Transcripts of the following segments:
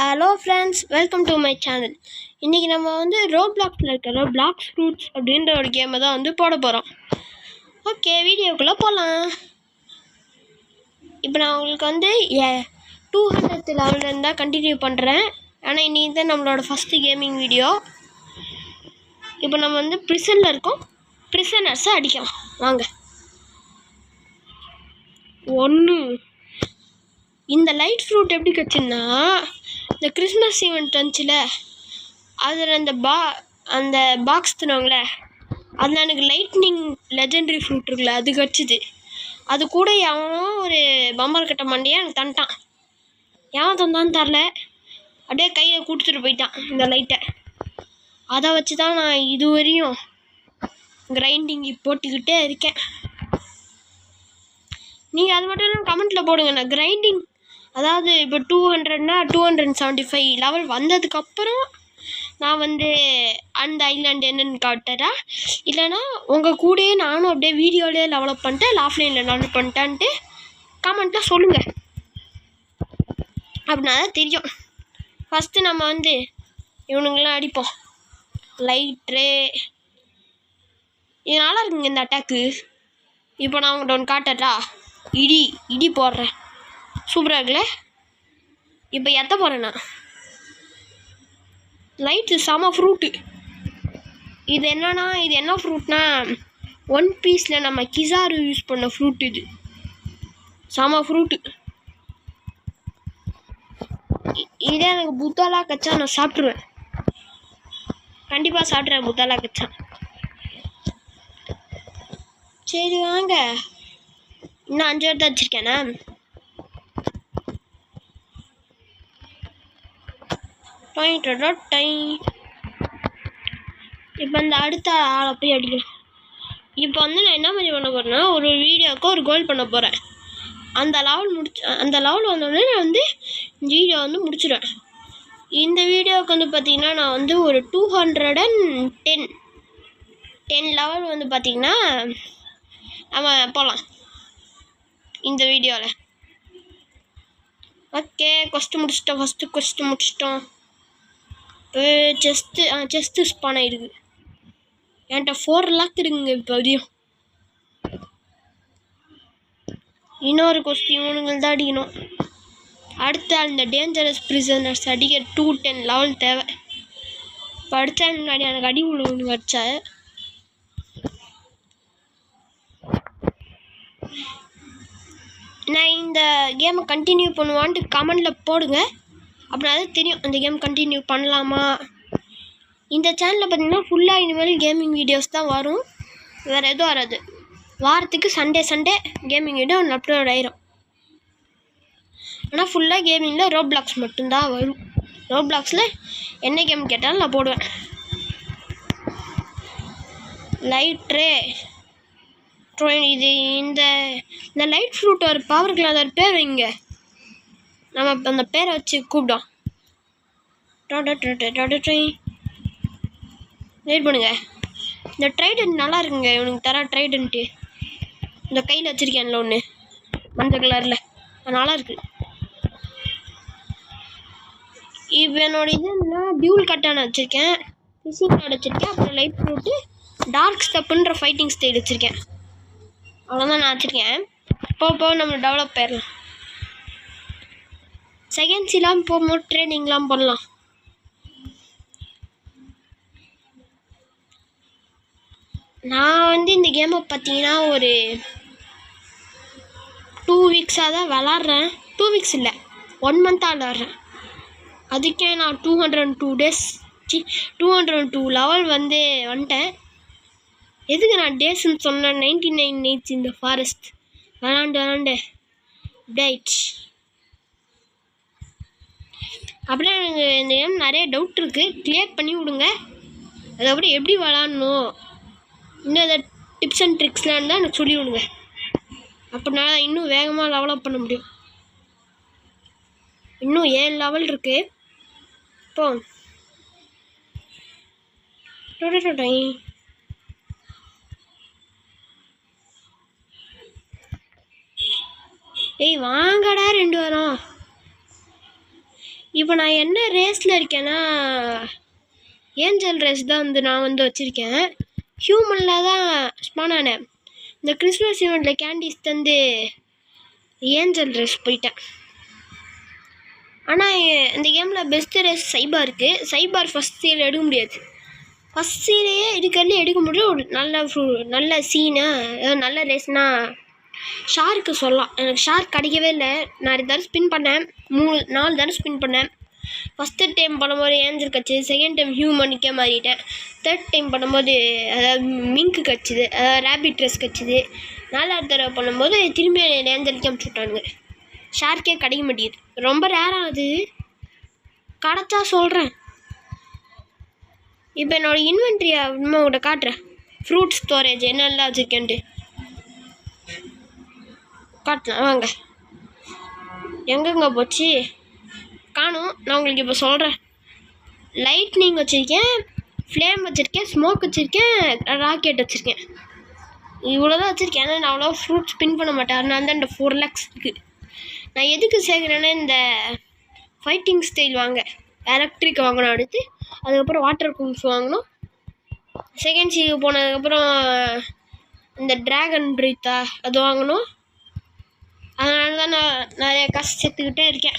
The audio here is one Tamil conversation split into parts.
Hello friends, welcome to my channel. இன்றைக்கி நம்ம ரோப்ளாக்ஸில் இருக்கிற பிளாக்ஸ் ஃப்ரூட்ஸ் அப்படின்ற ஒரு கேமை தான் போட போகிறோம். ஓகே, வீடியோக்குள்ளே போகலாம். இப்போ நான் உங்களுக்கு 200 லெவலில் தான் கண்டினியூ பண்ணுறேன். ஆனால் இன்றைக்கி தான் நம்மளோட ஃபஸ்ட்டு கேமிங் வீடியோ. இப்போ நம்ம ப்ரிசனில் இருக்கோம். ப்ரிசனர்ஸை அடிக்கலாம் வாங்க. 1 இந்த லைட் ஃப்ரூட் எப்படி கிடச்சுன்னா, இந்த கிறிஸ்மஸ் ஈவெண்ட் வந்துச்சுல, அதில் அந்த பாக்ஸ் தருவாங்கள, அதில் எனக்கு லைட்னிங் லெஜெண்டரி ஃப்ரூட் இருக்குல்ல, அது கிடச்சிது. அது கூட எவனோ ஒரு பம்பர் கட்ட மண்டியாக எனக்கு தந்துட்டான். எவன் தந்தான்னு தரல, அப்படியே கையில் கொடுத்துட்டு போயிட்டான் இந்த லைட்டை. அதை வச்சு தான் நான் இதுவரையும் கிரைண்டிங் போட்டுக்கிட்டே இருக்கேன். நீங்கள் அது மட்டும் இல்லாமல் கமெண்ட்டில் போடுங்க. நான் கிரைண்டிங், அதாவது இப்போ 200னா 275 லெவல் வந்ததுக்கப்புறம் நான் அந்த ஐலாண்டு என்னென்னு காட்டுறா, இல்லைனா உங்கள் கூடயே நானும் அப்படியே வீடியோலேயே டெவலப் பண்ணிட்டேன், இல்லை ஆஃப்லைனில் டெவலப் பண்ணிட்டேன்ட்டு கமெண்ட்டில் சொல்லுங்கள். அப்படின்னா தான் தெரியும். ஃபஸ்ட்டு நம்ம இவனுங்களாம் அடிப்போம். லைட்ரு இது நல்லா இருக்குங்க இந்த அட்டாக்கு. இப்போ நான் உங்கள்கிட்ட ஒன்று காட்டுறா, இடி போடுறேன். சூப்பராக இருக்குல்ல. இப்போ எத்த போகிறேண்ணா, லைட்டு செம ஃப்ரூட்டு. இது என்ன ஃப்ரூட்னா, ஒன் பீஸில் நம்ம கிசாரு யூஸ் பண்ண ஃப்ரூட். இது செம ஃப்ரூட்டு. இதே எனக்கு புத்தாலா கச்சா நான் சாப்பிட்ருவேன், கண்டிப்பாக சாப்பிட்றேன் புத்தாலா கச்சா. சரி வாங்க, இன்னும் 5 எடுத்து வச்சுருக்கேண்ணா. இப்போ இந்த அடுத்த ஆளை போய் அடிக்கலாம். இப்போ நான் என்ன மாதிரி பண்ண போகிறேன்னா, ஒரு வீடியோவுக்கு ஒரு கோல் பண்ண போகிறேன். அந்த லெவல் வந்தோடனே நான் வீடியோ முடிச்சிடுவேன். இந்த வீடியோவுக்கு பார்த்தீங்கன்னா நான் ஒரு 210 லெவல் பார்த்தீங்கன்னா நம்ம போகலாம் இந்த வீடியோவில். ஓகே, ஃபஸ்ட்டு முடிச்சிட்டோம். இப்போ செஸ்ட்டு ஸ்பான் ஆகிருக்கு. என்கிட்ட 4 லாக் இருக்குங்க இப்போ வரையும். இன்னொரு இவனுங்கள் தான் அடிக்கணும். அடுத்த அந்த டேஞ்சரஸ் ப்ரிசனர்ஸ் அடிக்க 210 லெவல் தேவை. இப்போ அடித்தா முன்னாடி எனக்கு அடி விழுவுன்னு வச்சா. நான் இந்த கேமை கண்டினியூ பண்ணுவான்ட்டு கமெண்டில் போடுங்க. அப்படின்னா அது தெரியும் அந்த கேம் கண்டினியூ பண்ணலாமா. இந்த சேனலில் பார்த்தீங்கன்னா ஃபுல்லாக இனிமேல் கேமிங் வீடியோஸ் தான் வரும், வேறு எதுவும் வராது. வாரத்துக்கு சண்டே கேமிங் வீடியோ ஒன்று அப்லோட் ஆயிரும். ஆனால் ஃபுல்லாக கேமிங்கில் ரோப்ளாக்ஸ் மட்டும்தான் வரும். ரோப்ளாக்ஸில் என்ன கேம் கேட்டாலும் நான் போடுவேன். லைட்ரே இது இந்த லைட் ஃப்ரூட் ஒரு பவருக்கு அதோட பேர் வைங்க, நம்ம அந்த பேரை வச்சு கூப்பிட்டோம். வெயிட் பண்ணுங்க. இந்த ட்ரைடன்ட் நல்லா இருக்குங்க, இவனுக்கு தர ட்ரைடன்ட்டு. இந்த கையில் வச்சுருக்கேன்ல ஒன்று மஞ்சள் கலரில், அது நல்லா இருக்கு. இப்போ என்னோட இதுன்னா டியூல் கட்டான வச்சுருக்கேன், ஃபிஷிங் கார்டு வச்சுருக்கேன், அப்புறம் லைட் ஃப்ரூட்டு, டார்க் ஸ்டெப்புன்ற ஃபைட்டிங் ஸ்டைல் வச்சுருக்கேன். அவ்வளோதான் நான் வச்சுருக்கேன். போக நம்ம டெவலப் ஆயிடலாம். செகண்ட்ஸ் இல்லாமல் போகும்போது ட்ரைனிங்லாம் பண்ணலாம். நான் இந்த கேமை பார்த்தீங்கன்னா ஒரு 2 வீக்ஸாக தான் விளாட்றேன். 2 வீக்ஸ் இல்லை, 1 மந்த்தாக விளாட்றேன். அதுக்கே நான் 202 லெவல் வந்துட்டேன். எதுக்கு நான் டேஸ்ன்னு சொன்னேன்? 99 nights இந்த ஃபாரஸ்ட் விளாண்டு டேட். அப்படியே எனக்கு இந்த கேம் நிறைய டவுட் இருக்குது, கிளியர் பண்ணி விடுங்க. அதுக்கப்புறம் எப்படி விளாட்ணும், இன்னும் எதாவது டிப்ஸ் அண்ட் ட்ரிக்ஸ்லாம் இருந்தால் எனக்கு சொல்லி விடுங்க. அப்படின்னா இன்னும் வேகமாக டெவலப் பண்ண முடியும். இன்னும் 7 லெவல் இருக்குது. இப்போ வாங்கடா 2 வாரம். இப்போ நான் என்ன ரேஸில் இருக்கேன்னா ஏஞ்சல் ரேஸ் தான் நான் வச்சுருக்கேன். ஹியூமனில் தான் ஸ்பான் ஆனேன். இந்த கிறிஸ்மஸ் ஈவெண்ட்டில் கேண்டீஸ் தந்து ஏஞ்சல் ரேஸ் போயிட்டேன். ஆனால் இந்த கேமில் பெஸ்ட்டு ரேஸ் சைபாருக்கு. சைபார் ஃபஸ்ட் சீல் எடுக்க முடியாது. ஃபஸ்ட் சீலையே எடுக்க முடியும். ஒரு நல்ல சீனாக நல்ல ரேஸ்னால் ஷார்க்கு சொல்லலாம். எனக்கு ஷார்க் கிடைக்கவே இல்லை. நான் 2 தடவை ஸ்பின் பண்ணேன், 4 தடவை ஸ்பின் பண்ணேன். ஃபஸ்ட்டு டைம் பண்ணும்போது ஏஞ்சல் கிடச்சிது, செகண்ட் டைம் ஹியூமனுக்கே மாறிட்டேன், தேர்ட் டைம் பண்ணும்போது அதாவது மிங்க்கு கிடச்சிது, அதாவது ரேபிட் ட்ரெஸ் கிடச்சிது. 4வது தடவை பண்ணும்போது திரும்பி ஏஞ்சலுக்கே அமுச்சு விட்டானுங்க. ஷார்க்கே கிடைக்க மாட்டேங்குது. ரொம்ப ரேராக அது கிடச்சா சொல்கிறேன். இப்போ என்னோடய இன்வென்ட்ரியை உங்கள்கிட்ட காட்டுறேன். ஃப்ரூட் ஸ்டோரேஜ் என்னெல்லாம் வச்சுருக்கேன்ட்டு காட்டலாம் வாங்க. எங்கெங்க போச்சு காணும். நான் உங்களுக்கு இப்போ சொல்கிறேன். லைட்னிங் வச்சுருக்கேன், ஃப்ளேம் வச்சுருக்கேன், ஸ்மோக் வச்சுருக்கேன், ராக்கெட் வச்சுருக்கேன். இவ்வளோ தான் வச்சுருக்கேன். ஏன்னா நான் அவ்வளோ ஃப்ரூட் ஸ்பின் பண்ண மாட்டேன். அதனால தான் இந்த 4 lakhs இருக்குது. நான் எதுக்கு சேர்க்குறேன்னா இந்த ஃபைட்டிங் ஸ்டைல் வாங்க, எலக்ட்ரிக் வாங்கணும், அடுத்து அதுக்கப்புறம் வாட்டர் குங்ஸ் வாங்கணும், செகண்ட் சீக்கு போனதுக்கப்புறம் இந்த ட்ராகன் பிரீத்தா அது வாங்கணும். அதனால தான் நான் நிறைய காசு சேர்த்துக்கிட்டே இருக்கேன்.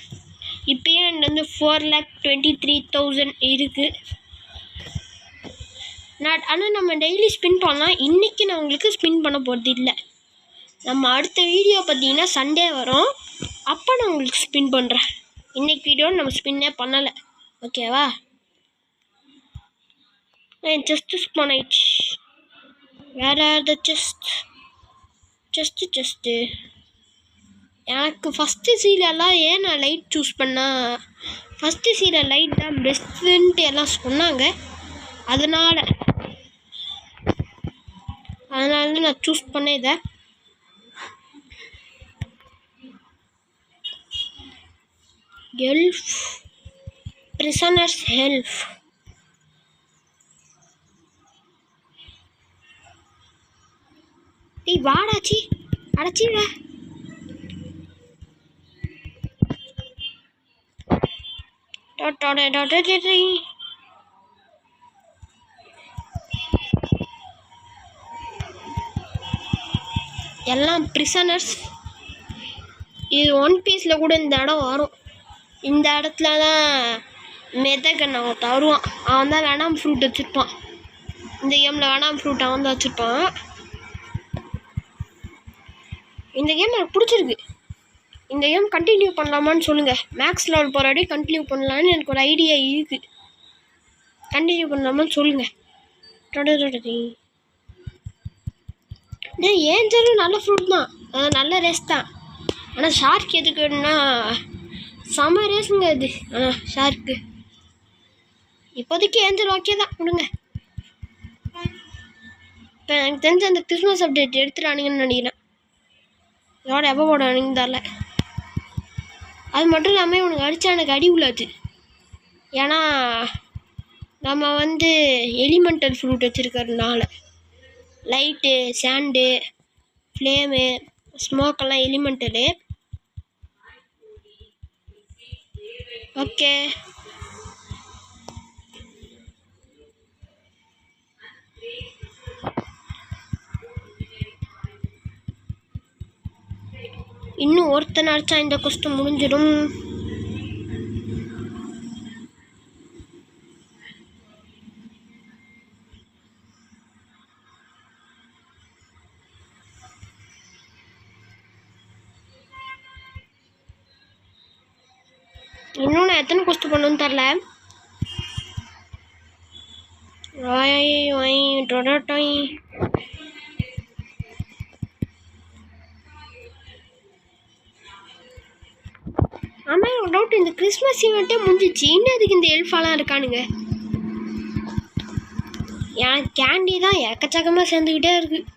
இப்போயே என்கிட்ட 4,23,000 இருக்குது. ஆனால் நம்ம டெய்லி ஸ்பின் பண்ணலாம். இன்றைக்கி நான் உங்களுக்கு ஸ்பின் பண்ண போகிறது இல்லை. நம்ம அடுத்த வீடியோ பார்த்தீங்கன்னா சண்டே வரும், அப்போ நான் உங்களுக்கு ஸ்பின் பண்ணுறேன். இன்றைக்கி வீடியோ நம்ம ஸ்பின்னே பண்ணலை, ஓகேவா? செஸ்ட்டு ஸ்பான் ஆயிடுச்சு. வேறு த செஸ்ட்டு எனக்கு ஃபஸ்ட்டு சீலெல்லாம் ஏன் நான் லைட் சூஸ் பண்ணால், ஃபஸ்ட்டு சீலை லைட் தான் பெஸ்ட்டுன்ட்டு எல்லாம் சொன்னாங்க. அதனால தான் நான் சூஸ் பண்ணேன் இதை. எல்ஃப் பிரிசனர்ஸ் ஹெல்ப். வாடாச்சி அடைச்சி வா. எல்லாம் பிரிசனர்ஸ். இது ஒன் பீஸில் கூட இந்த இடம் வரும். இந்த இடத்துல தான் மெதகன் அவன் வருவான். அவன் தான் வேணாம் ஃப்ரூட் வச்சுருப்பான். இந்த கேமில் வேணாம் ஃப்ரூட் அவன் தான் வச்சுருப்பான். இந்த கேம் எனக்கு பிடிச்சிருக்கு. இந்த கேம் கண்டினியூ பண்ணலாமான்னு சொல்லுங்கள். மேக்ஸ் லெவல் போகிற வரையும் கண்டினியூ பண்ணலான்னு எனக்கு ஒரு ஐடியா இருக்குது. கண்டினியூ பண்ணலாமான்னு சொல்லுங்கள். ஏஞ்சலும் நல்ல ஃப்ரூட் தான், அது நல்ல ரேஸ் தான். ஆனால் ஷார்க் எதுக்குன்னா செம ரேஸுங்க அது. ஆனால் ஷார்க்கு இப்போதைக்கு ஏஞ்சல் ஓகே தான் விடுங்க. இப்போ எனக்கு தெரிஞ்ச அந்த கிறிஸ்மஸ் அப்டேட் எடுத்துட்டானுங்கன்னு நினைக்கிறேன். இதோட எப்போ போடானுங்கன்னு தெரில. அது மட்டும் இல்லாமல் இவனுக்கு அடித்தா எனக்கு அடி உள்ளாது. ஏன்னா நம்ம எலிமெண்டல் ஃப்ரூட் வச்சுருக்கறதுனால லைட்டு, சாண்டு, ஃப்ளேமு, ஸ்மோக்கெல்லாம் எலிமெண்டலு. ஓகே, இன்னும் ஒருத்தனை அடிச்சா இந்த கொஸ்டின் முடிஞ்சிடும். இன்னும் நான் எத்தனை கொஸ்டின் பண்ணணும்னு தெரில. ஆமாம், ஒரு டவுட். இந்த கிறிஸ்மஸ் ஈவெண்ட்டே முடிஞ்சிச்சு, இன்னும் அதுக்கு இந்த எல்ஃபாலாம் இருக்கானுங்க. எனக்கு கேண்டி தான் எக்கச்சக்கமாக சேர்ந்துக்கிட்டே இருக்குது.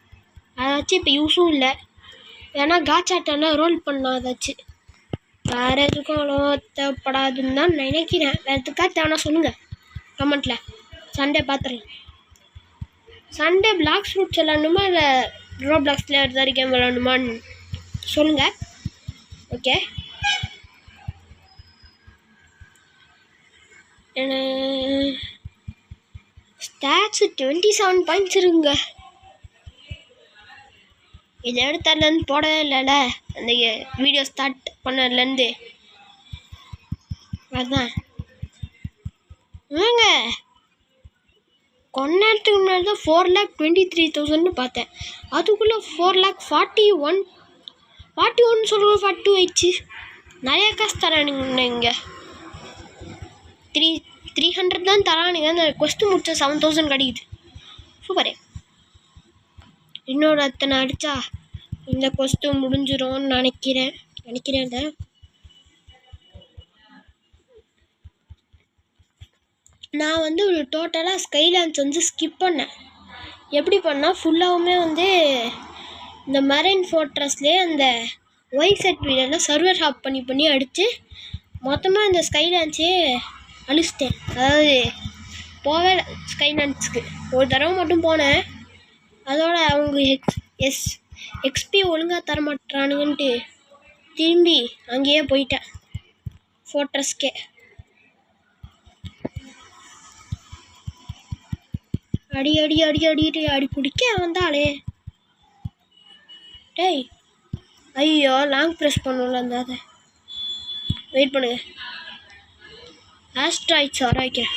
அதை வச்சு இப்போ யூஸும் இல்லை. ஏன்னா காச்சாட்டெல்லாம் ரோல் பண்ணலாம். அதாச்சு வேறு எதுக்கும் அவ்வளோ தேவைப்படாதுன்னு தான் நினைக்கிறேன். வேறு எதுக்காக தேவைன்னா சொல்லுங்கள் கமெண்ட்டில். சண்டே பார்த்துடலாம். சண்டே பிளாக் ஃப்ரூட்ஸ் விளாடணுமா இல்லை ட்ரோ பிளாக்ஸில் எடுத்தாரு கேம் விளாடணுமான்னு சொல்லுங்கள். ஓகே, ஸ்டாட்ஸு 27 பாயிண்ட்ஸ் இருக்குங்க. இதை எடுத்தாலேருந்து போடவே இல்லைல்ல அந்த வீடியோ ஸ்டார்ட் பண்ணதுலேருந்து. அதான் வாங்க கொஞ்ச நேரத்துக்கு முன்னாடி தான் 4,23,000 பார்த்தேன். அதுக்குள்ளே 4,41 சொல்லுவோம் 42 ஆயிடுச்சு. நிறைய காசு தரானுங்க இங்கே. 300 தான் தரானுங்க. அந்த கொஸ்டின் முடிச்சா 7,000 கிடைக்குது. சூப்பரே. இன்னொரு அத்தனை அடித்தா இந்த கொஸ்டின் முடிஞ்சிரும்னு நினைக்கிறேன். நான் வந்து ஒரு டோட்டலாக ஸ்கைலான்ஸ் வந்து ஸ்கிப் பண்ணேன். எப்படி பண்ணால் ஃபுல்லாகவுமே வந்து இந்த மரைன் ஃபோர்ட்ரஸ்லேயே அந்த ஒய் செட் வீடெல்லாம் சர்வர் ஹாப் பண்ணி அடித்து மொத்தமாக இந்த ஸ்கைலான்ஸே அழிச்சிட்டேன். அதாவது போவே ஸ்கைலான்ஸுக்கு ஒரு தடவை மட்டும் போனேன். அதோட அவங்க எக்ஸ்பி ஒழுங்காக தரமாட்டானுங்கன்ட்டு திரும்பி அங்கேயே போயிட்டேன் ஃபோர்ட்ரஸ்க்கே. அடி அடி அடி அடி அடி பிடிக்க வந்தாலே. டேய் ஐயோ லாங் ப்ரெஸ் பண்ணல அந்த அதை வெயிட் பண்ணுங்க. ஆஸ்ட்ராய்ட்ஸ் வர வைக்கிறேன்.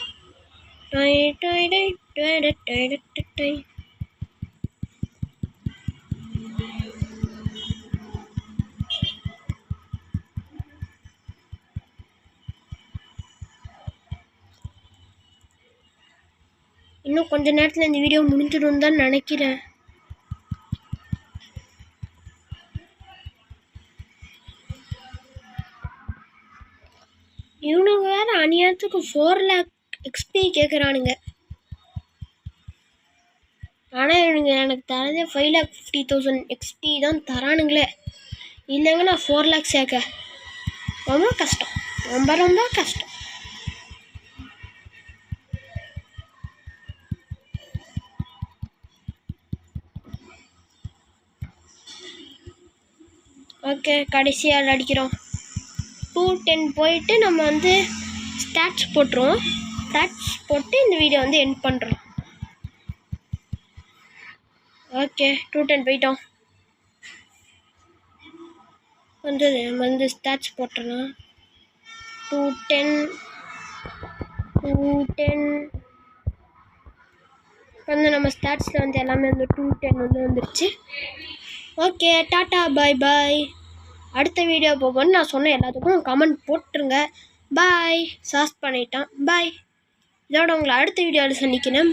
இன்னும் கொஞ்ச நேரத்தில் இந்த வீடியோ முடிஞ்சிடும் தான் நினைக்கிறேன். இவனுங்க வேறு அநியாயத்துக்கு 4 lakh XP கேட்குறானுங்க. ஆனால் இவனுங்க எனக்கு தரதே 5,50,000 XP தான் தரானுங்களே. இல்லைங்க நான் 4 lakh சேர்க்க ரொம்ப கஷ்டம். ரொம்ப கஷ்டம். ஓகே கடைசியாக அடிக்கிறோம். 210 போயிட்டு நம்ம வந்து ஸ்டாட்ஸ் போட்டுருவோம். ஸ்டாட்ஸ் போட்டு இந்த வீடியோ வந்து எண்ட் பண்ணுறோம். ஓகே 210 போயிட்டோம். வந்து நம்ம வந்து ஸ்டாட்ஸ் போட்டுடலாம். 210 வந்து நம்ம ஸ்டாட்ஸில் வந்து எல்லாமே வந்து 210 வந்து வந்துருச்சு. ஓகே டாட்டா பாய் பாய். அடுத்த வீடியோ போகணும்னு நான் சொன்ன எல்லாத்துக்கும் கமெண்ட் போட்டுருங்க. பாய். சாஸ் பண்ணிட்டான். பாய். இதோட உங்களை அடுத்த வீடியோவில் சந்திக்கிறேன்.